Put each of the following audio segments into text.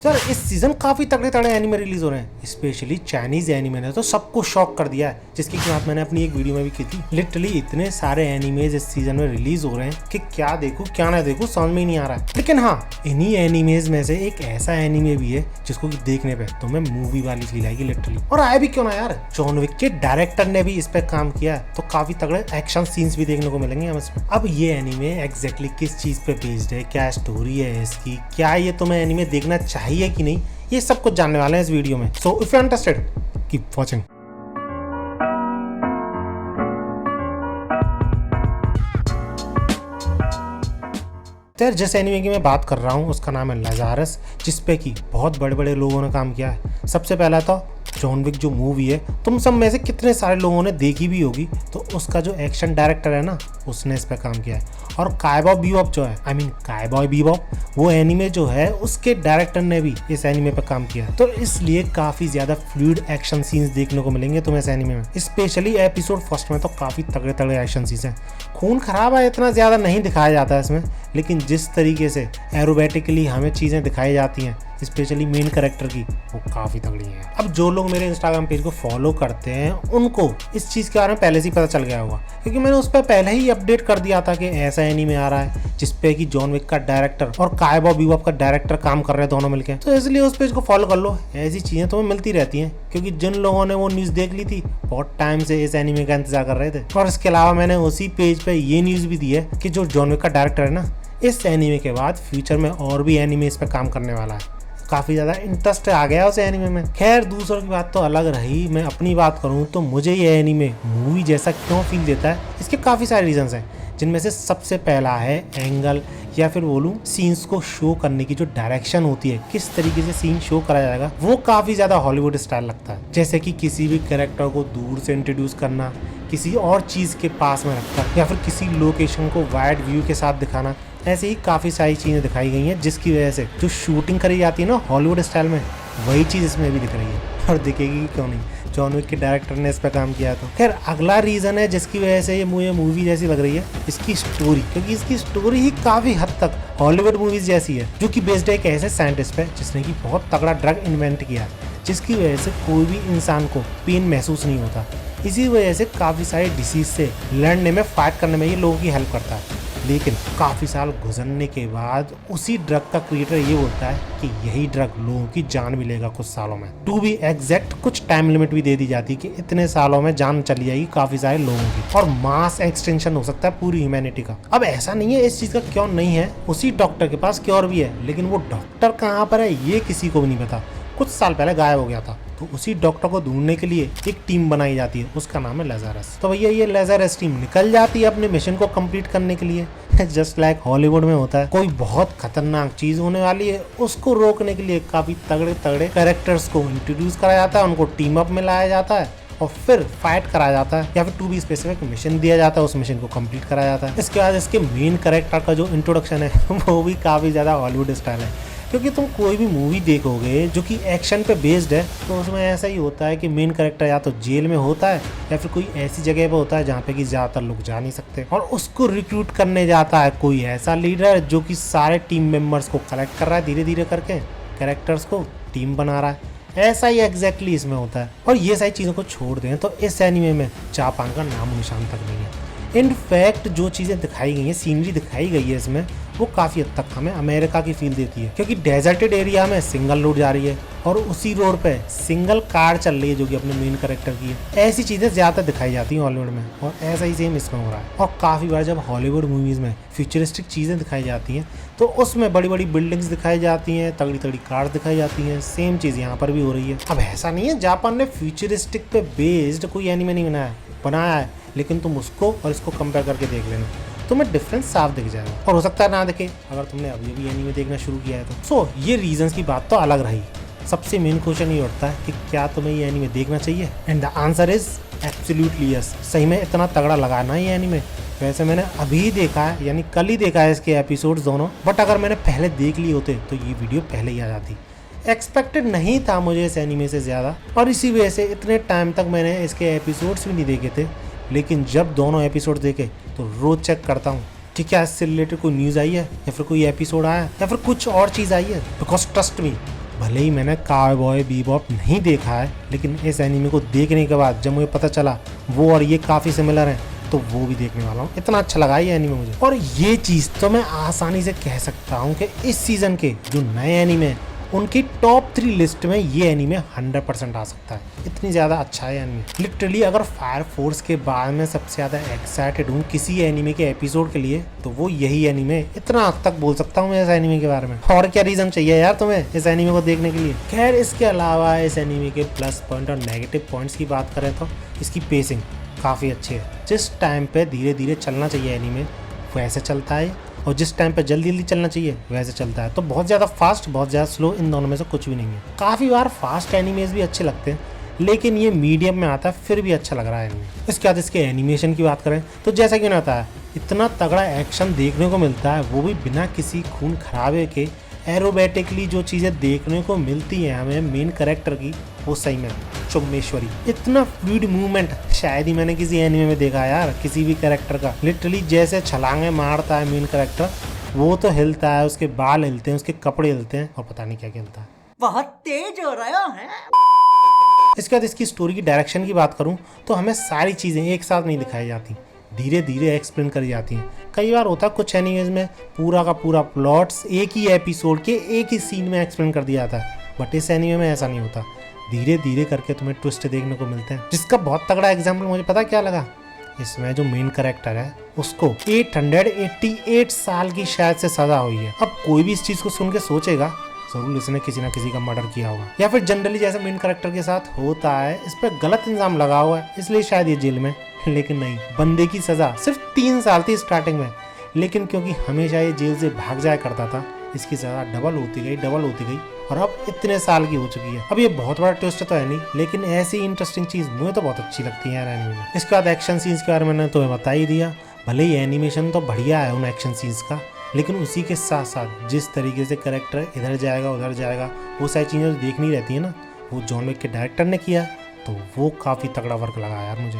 Sir इस season काफी तगड़े तगड़े एनिमे रिलीज हो रहे हैं, स्पेशली चाइनीज एनिमे ने तो सबको शॉक कर दिया है, जिसकी बात मैंने अपनी एक वीडियो में भी की थी। लिटरली इतने सारे एनिमेज इस सीजन में रिलीज हो रहे हैं कि क्या देखूं क्या ना देखूं समझ में ही नहीं आ रहा है। लेकिन हाँ, इन्हीं एनिमेज में से एक ऐसा एनिमे भी है जिसको कि देखने पे तुम्हें मूवी वाली फील आएगी लिटरली। और आया भी क्यों ना यार, जॉन विक के डायरेक्टर ने भी इस पे काम किया है, तो काफी तगड़े एक्शन सीन्स भी देखने को मिलेंगे हमें इसमें। अब ये एनिमे एग्जैक्टली किस चीज पे बेस्ड है, क्या स्टोरी है इसकी, क्या ये तुम्हें एनिमे देखना चाहिए कि नहीं, ये सब कुछ जानने वाले हैं इस वीडियो में। So if you are interested keep watching. यार जिस एनिमे की मैं बात कर रहा हूँ उसका नाम है लजारस, जिसपे कि बहुत बड़े बड़े लोगों ने काम किया है। सबसे पहला तो जॉन विक जो मूवी है, तुम सब में से कितने सारे लोगों ने देखी भी होगी, तो उसका जो एक्शन डायरेक्टर है ना, उसने इस पे काम किया है। और कायबॉय बीबॉप जो है, कायबॉय बीबॉप, वो एनिमे जो है उसके डायरेक्टर ने भी इस एनिमे पे काम किया है। तो इसलिए काफी ज्यादा फ्लूइड एक्शन सीन्स देखने को मिलेंगे तुम्हें इस एनिमे में। स्पेशली एपिसोड फर्स्ट में तो काफी तगड़े तगड़े एक्शन सीन्स हैं। खून खराब है इतना ज्यादा नहीं दिखाया जाता है इसमें, लेकिन जिस तरीके से एरोबैटिकली हमें चीजें दिखाई जाती हैं स्पेशली मेन कैरेक्टर की, वो काफी तगड़ी है। अब जो लोग मेरे इंस्टाग्राम पेज को फॉलो करते हैं उनको इस चीज के बारे में पहले से ही पता चल गया होगा, क्योंकि मैंने उस पर पहले ही अपडेट कर दिया था कि ऐसा एनीमे आ रहा है जिसपे कि जॉन विक का डायरेक्टर और कायबॉय बीबॉप का डायरेक्टर काम कर रहे हैं दोनों मिलकर। तो इसलिए उस पेज को फॉलो कर लो, ऐसी चीजें तुम्हें मिलती रहती हैं। क्योंकि जिन लोगों ने वो न्यूज देख ली थी बहुत टाइम से इस एनीमे का इंतजार कर रहे थे। और इसके अलावा मैंने उसी पेज पे ये न्यूज भी दी है कि जो जॉन विक का डायरेक्टर है ना, इस एनीमे के बाद फ्यूचर में और भी एनीमे इस पे काम करने वाला है। काफी ज्यादा इंटरेस्ट आ गया उस एनीमे में। खैर दूसरों की बात तो अलग रही, मैं अपनी बात करूं तो मुझे ये एनीमे मूवी जैसा क्यों फील देता है, इसके काफी सारे रीजंस हैं, जिनमें से सबसे पहला है एंगल या फिर बोलूं सीन्स को शो करने की जो डायरेक्शन होती है, किस तरीके से सीन शो करा जाएगा, वो काफी ज्यादा हॉलीवुड स्टाइल लगता है। जैसे कि किसी भी कैरेक्टर को दूर से इंट्रोड्यूस करना, किसी और चीज के पास में रखकर, या फिर किसी लोकेशन को वाइड व्यू के साथ दिखाना, ऐसे ही काफ़ी सारी चीज़ें दिखाई गई हैं, जिसकी वजह से जो शूटिंग करी जाती है ना हॉलीवुड स्टाइल में, वही चीज़ इसमें भी दिख रही है। और दिखेगी क्यों नहीं, जॉन विक के डायरेक्टर ने इस पर काम किया। तो खैर अगला रीज़न है जिसकी वजह से ये मुझे मूवी जैसी लग रही है, इसकी स्टोरी। क्योंकि इसकी स्टोरी ही काफ़ी हद तक हॉलीवुड मूवीज़ जैसी है, जो कि बेस्ड है एक ऐसे साइंटिस्ट पे जिसने कि बहुत तगड़ा ड्रग इन्वेंट किया, जिसकी वजह से कोई भी इंसान को पेन महसूस नहीं होता। इसी वजह से काफ़ी सारे डिसीज से लड़ने में, फाइट करने में ये लोगों की हेल्प करता है। लेकिन काफ़ी साल गुजरने के बाद उसी ड्रग का क्रिएटर ये बोलता है कि यही ड्रग लोगों की जान भी लेगा कुछ सालों में। टू बी एग्जैक्ट कुछ टाइम लिमिट भी दे दी जाती है कि इतने सालों में जान चली जाएगी काफ़ी सारे लोगों की, और मास एक्सटेंशन हो सकता है पूरी ह्यूमैनिटी का। अब ऐसा नहीं है इस चीज़ का क्योर नहीं है, उसी डॉक्टर के पास क्योर भी है, लेकिन वो डॉक्टर कहाँ पर है ये किसी को भी नहीं पता। कुछ साल पहले गायब हो गया था, तो उसी डॉक्टर को ढूंढने के लिए एक टीम बनाई जाती है, उसका नाम है लजारस। तो भैया ये लजारस टीम निकल जाती है अपने मिशन को कंप्लीट करने के लिए। जस्ट लाइक हॉलीवुड में होता है, कोई बहुत खतरनाक चीज होने वाली है, उसको रोकने के लिए काफी तगड़े तगड़े कैरेक्टर्स को इंट्रोड्यूस कराया जाता है, उनको टीम अप में लाया जाता है और फिर फाइट कराया जाता है, या फिर टू बी स्पेसिफिक मिशन दिया जाता है, उस मिशन को कंप्लीट कराया जाता है। इसके बाद इसके मेन कैरेक्टर का जो इंट्रोडक्शन है वो भी काफी ज्यादा हॉलीवुड स्टाइल है। क्योंकि तुम कोई भी मूवी देखोगे जो कि एक्शन पे बेस्ड है, तो उसमें ऐसा ही होता है कि मेन कैरेक्टर या तो जेल में होता है या फिर कोई ऐसी जगह पे होता है जहाँ पे कि ज़्यादातर लोग जा नहीं सकते, और उसको रिक्रूट करने जाता है कोई ऐसा लीडर जो कि सारे टीम मेंबर्स को कलेक्ट कर रहा है, धीरे धीरे करके कैरेक्टर्स को टीम बना रहा है। ऐसा ही एग्जैक्टली इसमें होता है। और ये सारी चीज़ों को छोड़ दें तो इस एनीमे में जापान का नाम निशान तक नहीं है। इनफैक्ट जो चीज़ें दिखाई गई हैं, सीनरी दिखाई गई है इसमें, वो काफ़ी हद तक हमें अमेरिका की फील देती है। क्योंकि डेजर्टेड एरिया में सिंगल रोड जा रही है और उसी रोड पे सिंगल कार चल रही है जो कि अपने मेन कैरेक्टर की है। ऐसी चीज़ें ज़्यादातर दिखाई जाती हैं हॉलीवुड में, और ऐसा ही सेम इसमें हो रहा है। और काफ़ी बार जब हॉलीवुड मूवीज़ में फ्यूचरिस्टिक चीज़ें दिखाई जाती हैं तो उसमें बड़ी बड़ी बिल्डिंग्स दिखाई जाती हैं, तगड़ी तगड़ी कार्स दिखाई जाती हैं। सेम चीज़ यहाँ पर भी हो रही है। अब ऐसा नहीं है जापान ने फ्यूचरिस्टिक पे बेस्ड कोई एनीमे नहीं बनाया है, लेकिन तुम उसको और इसको कंपेयर करके देख लेना, तुम्हें डिफरेंस साफ दिख जाएगा। और हो सकता है ना दिखे अगर तुमने अभी भी एनीमे देखना शुरू किया है तो। सो ये रीजंस की बात तो अलग रही। सबसे मेन क्वेश्चन ये उठता है कि क्या तुम्हें ये एनीमे देखना चाहिए, and the answer is absolutely yes. सही में इतना तगड़ा लगा ना ये एनीमे। वैसे मैंने अभी देखा है, यानी कल ही देखा है इसके एपिसोड्स दोनों, बट अगर मैंने पहले देख लिए होते तो ये वीडियो पहले ही आ जाती। एक्सपेक्टेड नहीं था मुझे इस एनीमे से ज़्यादा, और इसी वजह से इतने टाइम तक मैंने इसके एपिसोड्स भी नहीं देखे थे। लेकिन जब दोनों एपिसोड देखे तो रोज चेक करता हूँ कि क्या इससे रिलेटेड कोई न्यूज़ आई है, या फिर कोई एपिसोड आया है, या फिर कुछ और चीज़ आई है। बिकॉज ट्रस्ट मी, भले ही मैंने काउबॉय बीबॉप नहीं देखा है, लेकिन इस एनीमे को देखने के बाद जब मुझे पता चला वो और ये काफ़ी सिमिलर हैं, तो वो भी देखने वाला हूँ। इतना अच्छा लगा ये एनीमे मुझे। और ये चीज़ तो मैं आसानी से कह सकता हूँ कि इस सीज़न के जो नए एनीमे हैं उनकी टॉप 3 लिस्ट में ये एनीमे 100% आ सकता है। इतनी ज़्यादा अच्छा है एनीमे। लिटरली अगर फायर फोर्स के बाद में सबसे ज़्यादा एक्साइटेड हूँ किसी एनीमे के एपिसोड के लिए तो वो यही एनीमे। इतना हद तक बोल सकता हूँ मैं इस एनीमे के बारे में। और क्या रीज़न चाहिए यार तुम्हें इस एनीमे को देखने के लिए। खैर इसके अलावा इस एनीमे के प्लस पॉइंट और नेगेटिव पॉइंट्स की बात करें तो इसकी पेसिंग काफ़ी अच्छी है। जिस टाइम पे धीरे धीरे चलना चाहिए एनीमे वैसे चलता है, और जिस टाइम पे जल्दी जल्दी चलना चाहिए वैसे चलता है। तो बहुत ज़्यादा फास्ट बहुत ज़्यादा स्लो इन दोनों में से कुछ भी नहीं है। काफ़ी बार फास्ट एनिमेज भी अच्छे लगते हैं, लेकिन ये मीडियम में आता है फिर भी अच्छा लग रहा है एनिमे। इसके बाद इसके एनिमेशन की बात करें तो जैसा कि होता है इतना तगड़ा एक्शन देखने को मिलता है, वो भी बिना किसी खून खराबे के। एरोबेटिकली जो चीज़ें देखने को मिलती हैं हमें मेन कैरेक्टर की, वो सही में चुम्मेश्वरी। इतना फ्लूइड मूवमेंट शायद ही मैंने किसी एनिमे में देखा यार किसी भी कैरेक्टर का। लिटरली जैसे छलांगे मारता है मेन कैरेक्टर, वो तो हिलता है, उसके बाल हिलते हैं, उसके कपड़े हिलते हैं और पता नहीं क्या क्या हिलता है। बहुत तेज हो रहा है। इसके बाद इसकी स्टोरी की डायरेक्शन की बात करूं तो हमें सारी चीज़ें एक साथ नहीं दिखाई जाती, धीरे धीरे एक्सप्लेन करी जाती हैं। कई बार होता है कुछ एनिमेज में पूरा का पूरा प्लॉट्स एक ही एपिसोड के एक ही सीन में एक्सप्लेन कर दिया जाता है, बट इस एनिमे में ऐसा नहीं होता। धीरे धीरे करके तुम्हें ट्विस्ट देखने को मिलते हैं, जिसका बहुत तगड़ा एग्जाम्पल मुझे पता क्या लगा। इसमें जो मेन कैरेक्टर है उसको 888 साल की शायद से सजा हुई है। अब कोई भी इस चीज़ को सुन के सोचेगा जरूर इसने किसी ना किसी का मर्डर किया होगा, या फिर जनरली जैसे मेन कैरेक्टर के साथ होता है इस पर गलत इल्जाम लगा हुआ है इसलिए शायद ये जेल में। लेकिन नहीं, बंदे की सजा सिर्फ 3 साल थी स्टार्टिंग में, लेकिन क्योंकि हमेशा ये जेल से भाग जाया करता था इसकी सजा डबल होती गई और अब इतने साल की हो चुकी है। अब ये बहुत बड़ा ट्विस्ट तो है नहीं, लेकिन ऐसी इंटरेस्टिंग चीज़ मुझे तो बहुत अच्छी लगती है यार एनिमे में। इसके बाद एक्शन सीन्स के बारे में मैंने तुम्हें बता ही दिया। भले ही एनिमेशन तो बढ़िया है उन एक्शन सीन्स का, लेकिन उसी के साथ साथ जिस तरीके से कैरेक्टर इधर जाएगा उधर जाएगा वो सारी चीज़ें देखनी रहती है ना, वो जॉन विक के डायरेक्टर ने किया तो वो काफ़ी तगड़ा वर्क लगा यार मुझे।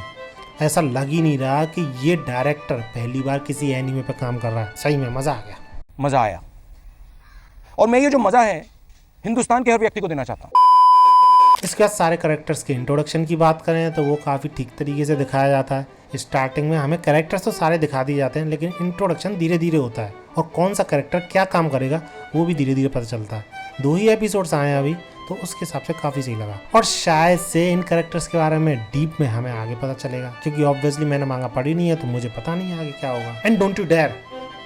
ऐसा लग ही नहीं रहा कि ये डायरेक्टर पहली बार किसी एनीमे पे काम कर रहा है। सही में मज़ा आ गया। मज़ा आया, और मैं ये जो मज़ा है हिंदुस्तान के हर व्यक्ति को देना चाहता हूँ। इसके बाद सारे कैरेक्टर्स के इंट्रोडक्शन की बात करें तो वो काफ़ी ठीक तरीके से दिखाया जाता है। स्टार्टिंग में हमें कैरेक्टर्स तो सारे दिखा दिए जाते हैं, लेकिन इंट्रोडक्शन धीरे धीरे होता है और कौन सा कैरेक्टर क्या काम करेगा वो भी धीरे धीरे पता चलता है। 2 ही एपिसोड्स आए हैं अभी, तो उसके हिसाब से काफ़ी सही लगा। और शायद से इन कैरेक्टर्स के बारे में डीप में हमें आगे पता चलेगा, क्योंकि ऑब्वियसली मैंने मांगा पढ़ी नहीं है तो मुझे पता नहीं है आगे क्या होगा। And don't you dare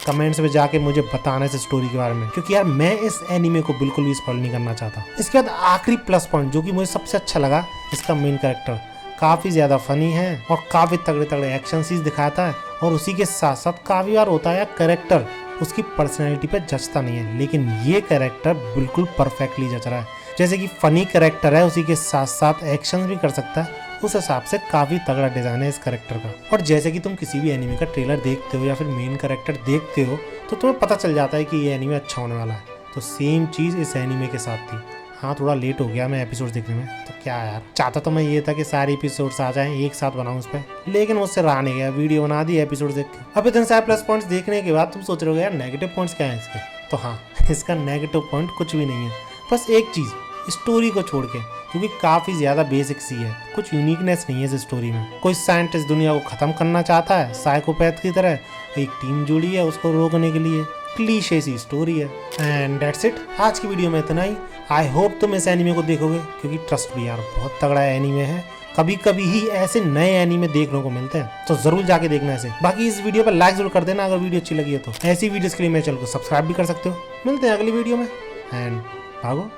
comments में जाके मुझे बताना इस स्टोरी के बारे में, क्योंकि यार मैं इस एनीमे को बिल्कुल भी स्पॉइल नहीं करना चाहता। इसके बाद आखिरी प्लस पॉइंट जो कि मुझे सबसे अच्छा लगा, इसका मेन कैरेक्टर काफ़ी ज़्यादा फनी है और काफ़ी तगड़े तगड़े एक्शन सीन्स दिखाता है, और उसी के साथ साथ काफ़ी बार होता है कैरेक्टर उसकी पर्सनैलिटी पे जचता नहीं है, लेकिन ये कैरेक्टर बिल्कुल परफेक्टली जच रहा है। जैसे कि फनी कैरेक्टर है, उसी के साथ साथ एक्शन भी कर सकता है, उस हिसाब से काफ़ी तगड़ा डिज़ाइन है इस कैरेक्टर का। और जैसे कि तुम किसी भी एनीमे का ट्रेलर देखते हो या फिर मेन कैरेक्टर देखते हो तो तुम्हें पता चल जाता है कि ये एनीमे अच्छा होने वाला है, तो सेम चीज़ इस एनीमे के साथ थी। हाँ थोड़ा लेट हो गया मैं एपिसोड देखने में, तो क्या यार चाहता तो मैं ये था कि सारे एपिसोड्स आ जाएं एक साथ बनाऊं उस पर, लेकिन मुझसे रहा नहीं गया, वीडियो बना दी एपिसोड देख के। अब इतने सारे प्लस पॉइंट्स देखने के बाद तुम सोच रहे हो यार नेगेटिव पॉइंट्स क्या है इसके, तो हाँ इसका नेगेटिव पॉइंट कुछ भी नहीं है, बस एक चीज़ स्टोरी को छोड़ के, क्योंकि काफ़ी ज़्यादा बेसिक सी है, कुछ यूनिकनेस नहीं है इस स्टोरी में। कोई साइंटिस्ट दुनिया को ख़त्म करना चाहता है साइकोपैथ की तरह, एक टीम जुड़ी है उसको रोकने के लिए, क्लीशे सी स्टोरी है। एंड दैट्स इट, आज की वीडियो में इतना ही। आई होप तुम इस एनीमे को देखोगे, क्योंकि ट्रस्ट भी यार बहुत तगड़ा एनीमे है। कभी कभी ही ऐसे नए एनीमे देखने को मिलते हैं, तो जरूर जाके देखना ऐसे। बाकी इस वीडियो पर लाइक जरूर कर देना अगर वीडियो अच्छी लगी है तो। ऐसी वीडियोस के लिए मेरे चैनल को सब्सक्राइब भी कर सकते हो। मिलते हैं अगली वीडियो में, एंड भागो।